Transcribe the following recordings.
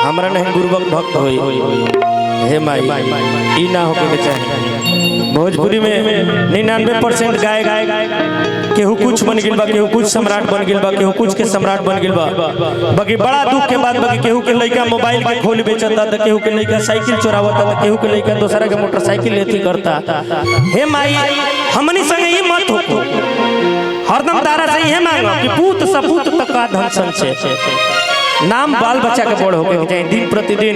हमरा नहीं गुरुवक भक्त होई हे माई ई ना होके के चाहिए। भोजपुरी में 99% गाय केहू कुछ बन गिल बा, केहू कुछ सम्राट बन गिल बा, केहू कुछ के सम्राट बन गिल बा। बाकी बड़ा दुख के बात बाकी केहू के लइका मोबाइल के खोल बेचता था, केहू के लइका साइकिल चोरावता था, केहू के लइका दूसरा के मोटरसाइकिल लेती करता। हे माई हमनी संगे ई मत हो, हरदम तारा से ये मांगो कि पूत सपूत तक का धन संचय नाम बाल बच्चा के बड़ होके चाहिए। दिन प्रतिदिन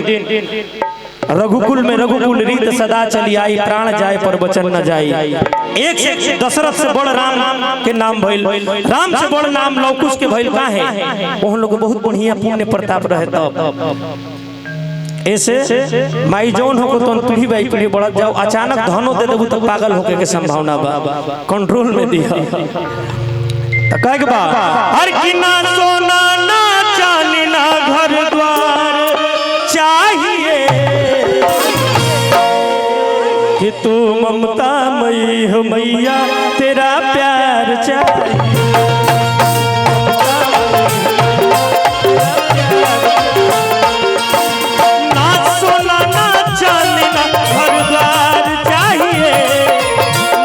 रघुकुल में रघुकुल रीत सदा चली आई, प्राण जाए पर वचन न जाई। एक से दशरथ से बड़ राम के नाम भइल, राम से बड़ नाम लवकुश के भइल काहे? ओहन लोग बहुत बढ़िया पुण्य प्रताप रहे तब। ऐसे माई जौन हो तो पीढ़ी बाई पीढ़ी बढ़त जाओ, अचानक धनो दे देबू तो पागल होके के संभावना बा, कंट्रोल में दिया। तो कहे के बा हर की ना सोना ना चांदी ना घर द्वार चाहिए कि तू ममता मई हो मैया, तेरा प्यार चाहिए। ना सोना ना चांदी ना घर द्वार चाहिए,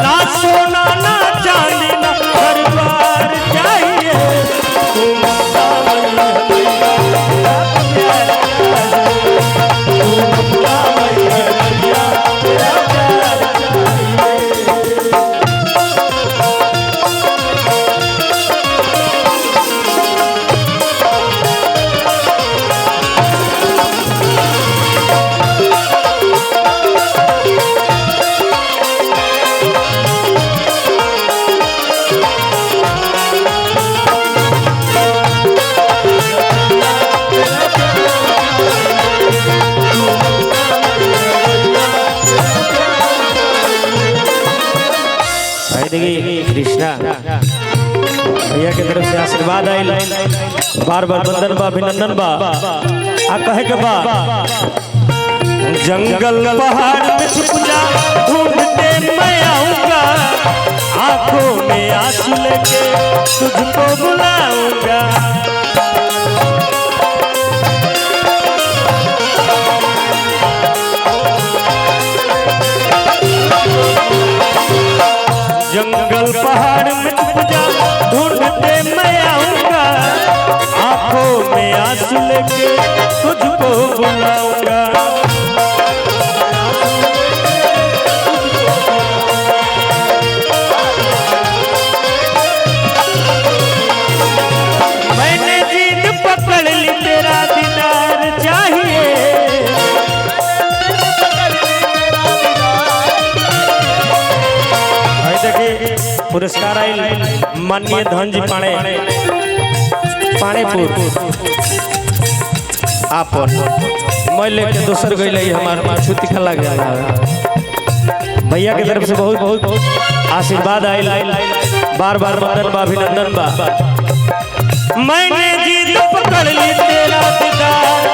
ना सोना ना चांदी ना घर द्वार चाहिए, तू ममता मई हो मैया, तेरा प्यार चाहिए। तू ममता मई हो मैया, तेरा प्यार कृष्णा भैया के तरफ से आशीर्वाद आइल, बार बार वंदन बा, अभिनंदन बा। आ कहे के बा जंगल पहाड़ में छुप जा ढूंढते मैं आऊंगा, आंखों में आंसू लेके तुझको बुलाऊंगा। जंगल पहाड़ में छुप जा ढूंढते मैं आऊंगा, आंखों में आंसू लेके तुझको बुलाऊंगा। मैंने जीत पकड़ ली, तेरा दीदार चाहिए। पुरस्कार आइल माननीय धनजी पाणेपुर आपन मैं लेके दोसर गई हमार छुट्टी खा लग गया। भैया की तरफ से बहुत बहुत आशीर्वाद आइल, बार बार वंदन बा, अभिनंदन बा। मैंने जीत पकड़ ली, तेरा दीदार